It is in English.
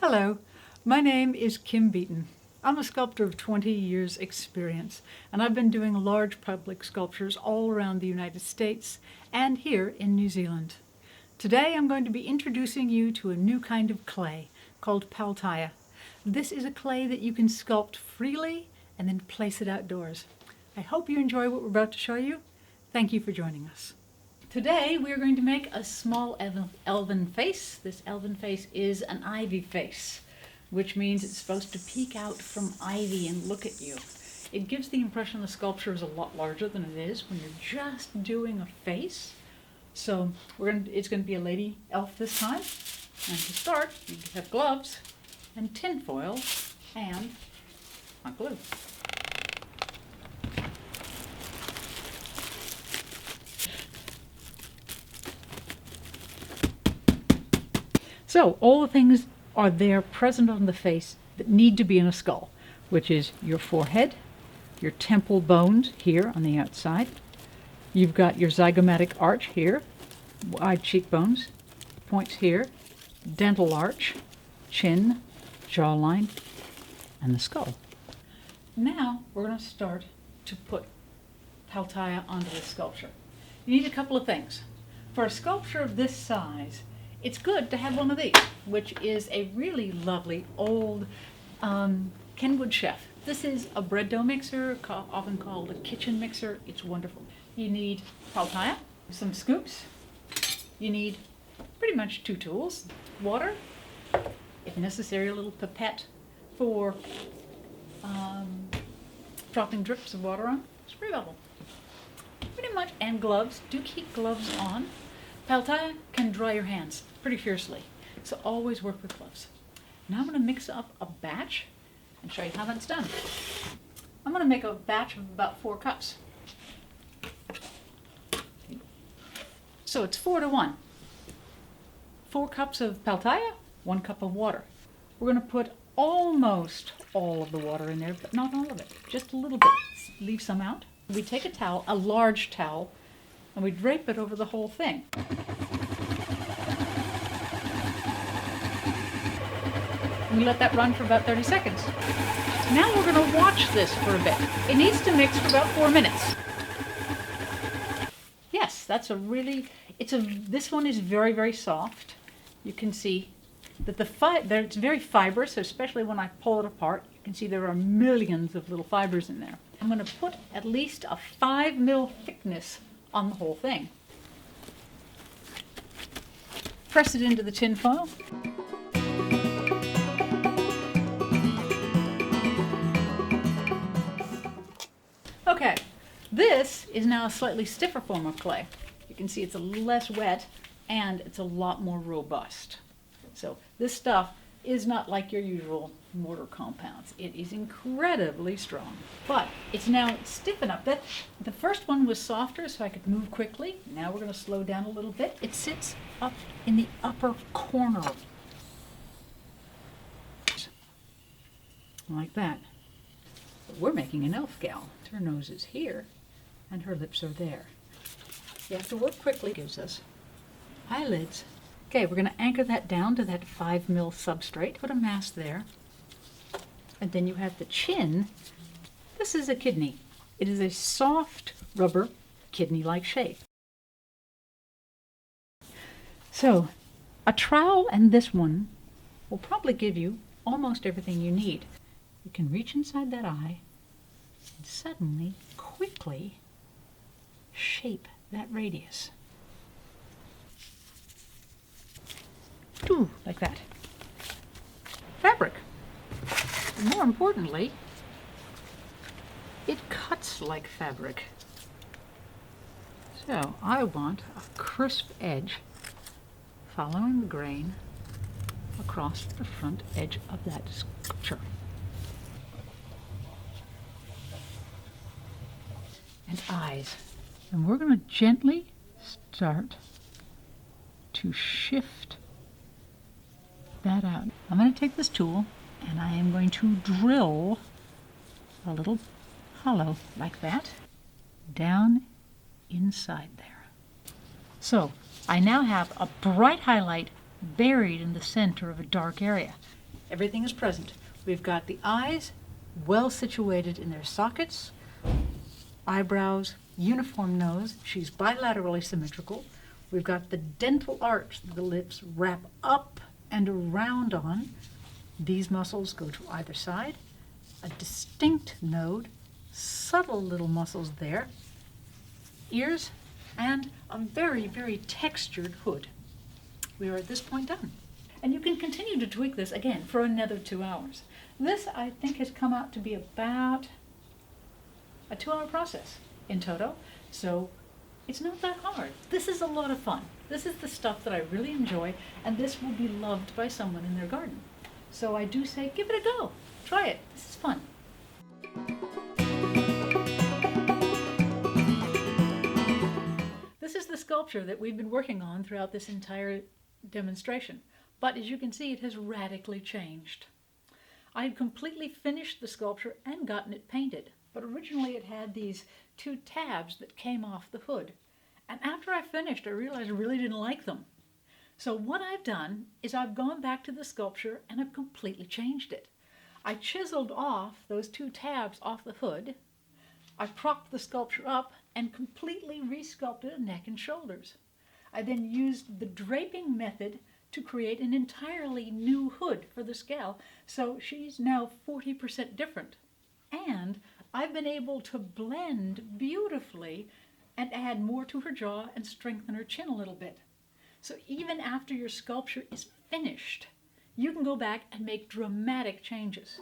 Hello, my name is Kim Beaton. I'm a sculptor of 20 years experience, and I've been doing large public sculptures all around the United States and here in New Zealand. Today I'm going to be introducing you to a new kind of clay called Pal Tiya. This is a clay that you can sculpt freely and then place it outdoors. I hope you enjoy what we're about to show you. Thank you for joining us. Today we are going to make a small elven face. This elven face is an ivy face, which means it's supposed to peek out from ivy and look at you. It gives the impression the sculpture is a lot larger than it is when you're just doing a face. So it's going to be a lady elf this time. And to start, you have gloves and tin foil and hot glue. So all the things are there present on the face that need to be in a skull, which is your forehead, your temple bones here on the outside. You've got your zygomatic arch here, wide cheekbones, points here, dental arch, chin, jawline, and the skull. Now we're going to start to put Pal Tiya onto this sculpture. You need a couple of things. For a sculpture of this size, it's good to have one of these, which is a really lovely old Kenwood chef. This is a bread dough mixer, often called a kitchen mixer. It's wonderful. You need Pal Tiya, some scoops. You need pretty much two tools. Water, if necessary, a little pipette for dropping drips of water on. Spray bottle. Pretty much, and gloves. Do keep gloves on. Pal Tiya can dry your hands pretty fiercely, so always work with gloves. Now I'm going to mix up a batch and show you how that's done. I'm going to make a batch of about 4 cups. So it's 4 to 1. 4 cups of Pal Tiya, 1 cup of water. We're going to put almost all of the water in there, but not all of it, just a little bit. Leave some out. We take a towel, a large towel, and we drape it over the whole thing. We let that run for about 30 seconds. Now we're going to watch this for a bit. It needs to mix for about 4 minutes. Yes, that's a really, this one is very, very soft. You can see that it's very fibrous, so especially when I pull it apart, you can see there are millions of little fibers in there. I'm going to put at least a 5 mil thickness on the whole thing. Press it into the tin foil. Okay, this is now a slightly stiffer form of clay. You can see it's a less wet and it's a lot more robust. So this stuff is not like your usual mortar compounds. It is incredibly strong, but it's now stiff enough that the first one was softer so I could move quickly. Now we're going to slow down a little bit. It sits up in the upper corner like that. But we're making an elf gal. Her nose is here and her lips are there. You have to work quickly. Gives us eyelids. Okay, we're going to anchor that down to that 5 mil substrate. Put a mask there. And then you have the chin. This is a kidney. It is a soft rubber kidney-like shape. So a trowel and this one will probably give you almost everything you need. You can reach inside that eye and suddenly, quickly shape that radius. Ooh, like that. Fabric. And more importantly, it cuts like fabric. So I want a crisp edge following the grain across the front edge of that sculpture. And eyes. And we're going to gently start to shift that out. I'm going to take this tool and I am going to drill a little hollow like that down inside there. So I now have a bright highlight buried in the center of a dark area. Everything is present. We've got the eyes well situated in their sockets, eyebrows, uniform nose. She's bilaterally symmetrical. We've got the dental arch that the lips wrap up and around on. These muscles go to either side. A distinct node, subtle little muscles there, ears, and a very, very textured hood. We are at this point done. And you can continue to tweak this again for another 2 hours. This, I think, has come out to be about a 2-hour process in toto, so it's not that hard. This is a lot of fun. This is the stuff that I really enjoy, and this will be loved by someone in their garden. So I do say, give it a go. Try it. This is fun. This is the sculpture that we've been working on throughout this entire demonstration, but as you can see, it has radically changed. I had completely finished the sculpture and gotten it painted, but originally it had these 2 tabs that came off the hood, and after I finished I realized I really didn't like them. So what I've done is I've gone back to the sculpture and I've completely changed it. I chiseled off those 2 tabs off the hood, I propped the sculpture up and completely resculpted a neck and shoulders. I then used the draping method to create an entirely new hood for this gal, so she's now 40% different. And I've been able to blend beautifully and add more to her jaw and strengthen her chin a little bit. So even after your sculpture is finished, you can go back and make dramatic changes.